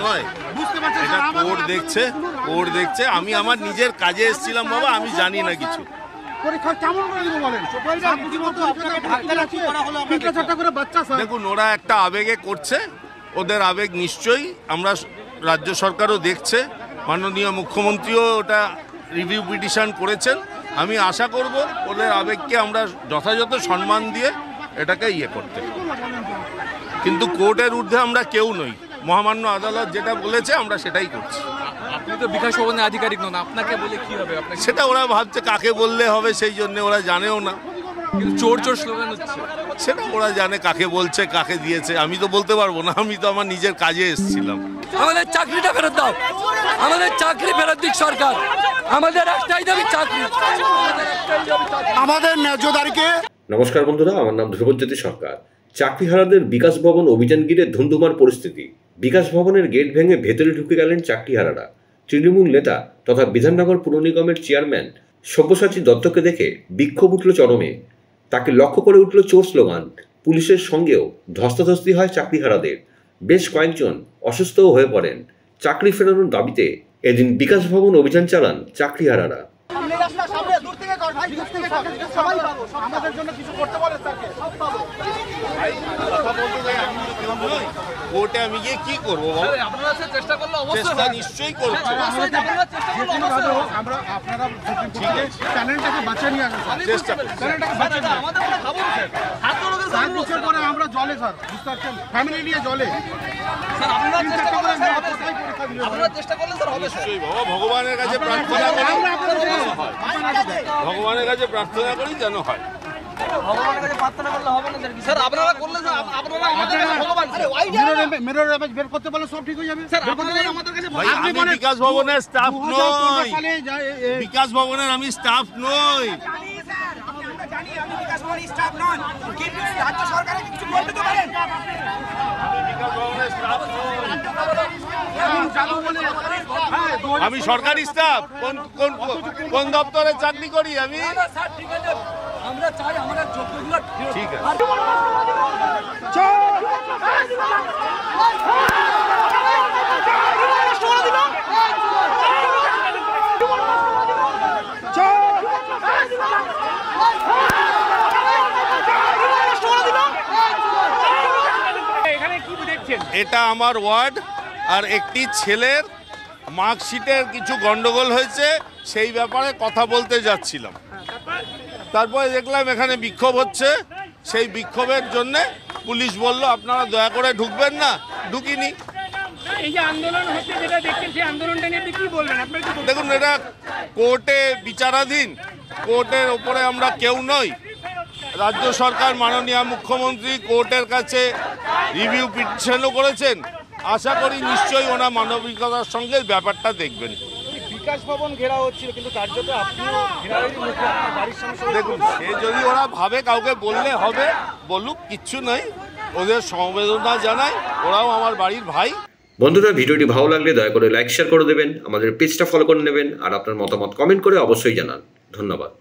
নয়, এটা কোর্ট দেখছে। আমি আমার নিজের কাজে এসেছিলাম বাবা, আমি জানি না কিছু। দেখুন, ওরা একটা আবেগে করছে, ওদের আবেগ নিশ্চয়ই আমরা রাজ্য সরকারও দেখছে, মাননীয় মুখ্যমন্ত্রীও ওটা রিভিউ পিটিশন করেছেন। আমি আশা করব ওদের আবেগকে আমরা যথাযথ সম্মান দিয়ে এটাকে করতে, কিন্তু কোর্টের ঊর্ধ্বে আমরা কেউ নই। মহামান্য আদালত যেটা বলেছে আমরা সেটাই করছি। আপনি তো বিকাশ ভবনের আধিকারিক নন, আপনাকে বলে কি হবে? সেটা ওরা ভাবছে কাকে বললে হবে, সেই জন্য ওরা জানেও না। কিন্তু চোর চোর স্লোগান হচ্ছে, সেটা ওরা জানে কাকে বলছে, কাকে দিয়েছে। আমি তো বলতে পারবো না, আমি তো আমার নিজের কাজে এসেছিলাম। আমাদের চাকরিটা ফেরত দাও, আমাদের চাকরি ফেরত দিক সরকার। আমাদের একটাই দাবি চাকরি, আমাদের ন্যায্য দাবিকে। নমস্কার বন্ধুরা, আমার নাম ধ্রুবজ্যোতি সরকার। চাকরিহারাদের বিকাশ ভবন অভিযান ঘিরে ধুন্ধুমার পরিস্থিতি। বিকাশ ভবনের গেট ভেঙে ভেতরে ঢুকে গেলেন চাকরিহারারা। তৃণমূল নেতা তথা বিধাননগর পুর নিগমের চেয়ারম্যান সব্যসাচী দত্তকে দেখে বিক্ষোভ উঠল চরমে। তাকে লক্ষ্য করে উঠল চোর স্লোগান। পুলিশের সঙ্গেও ধস্তাধস্তি হয় চাকরিহারাদের। বেশ কয়েকজন অসুস্থও হয়ে পড়েন। চাকরি ফেরানোর দাবিতে এদিন বিকাশ ভবন অভিযান চালান চাকরিহারারা। কোর্টে আমি গিয়ে কি করবো? চেষ্টা নিশ্চয়ই করবো। আমরা জলে স্যার, বুঝতে পারছেন, ফ্যামিলি নিয়ে জলে ভগবানের কাছে প্রার্থনা করি, ভগবানের কাছে প্রার্থনা করি যেন হয়। বিকাশ ভবনের স্টাফ নই, বিকাশ ভবনের আমি স্টাফ নই। আমি সরকারি স্টাফ, কোন দপ্তরে চাকরি করি আমি? ঠিক আছে। এটা আমার ওয়ার্ড, আর একটি ছেলের মার্কশিটের কিছু গন্ডগোল হয়েছে, সেই ব্যাপারে কথা বলতে যাচ্ছিলাম। তারপরে দেখলাম এখানে বিক্ষোভ হচ্ছে। সেই বিক্ষোভের জন্য পুলিশ বলল আপনারা দয়া করে ঢুকবেন না, ঢুকিনি। এই যে আন্দোলন হচ্ছে যেটা দেখছেন, সেই আন্দোলনটা নিয়ে কি বলবেন? দেখুন, এটা কোর্টে বিচারাধীন, কোর্টের ওপরে আমরা কেউ নই। রাজ্য সরকার মাননীয় মুখ্যমন্ত্রী কোর্টের কাছে রিভিউ পিটিশনও করেছেন। আশা করি নিশ্চয়ই ওনার মানবিকতার সঙ্গে ব্যাপারটা দেখবেন। বিকাশ ভবন ঘেরা হচ্ছিল, কিন্তু কার্যত আপনিও ঘেরাওয়েরই মুখে আপনার বাড়ির সামনে। দেখুন, সে যদি ওরা ভাবে কাউকে বললে হবে, বলুক, কিচ্ছু নয়, ওদের সমবেদনা জানাই, ওরাও আমার বাড়ির ভাই। বন্ধুরা, ভিডিওটি ভালো লাগলে দয়া করে লাইক শেয়ার করে দেবেন, আমাদের পেজটা ফলো করে নেবেন, আর আপনার মতামত কমেন্ট করে অবশ্যই জানান। ধন্যবাদ।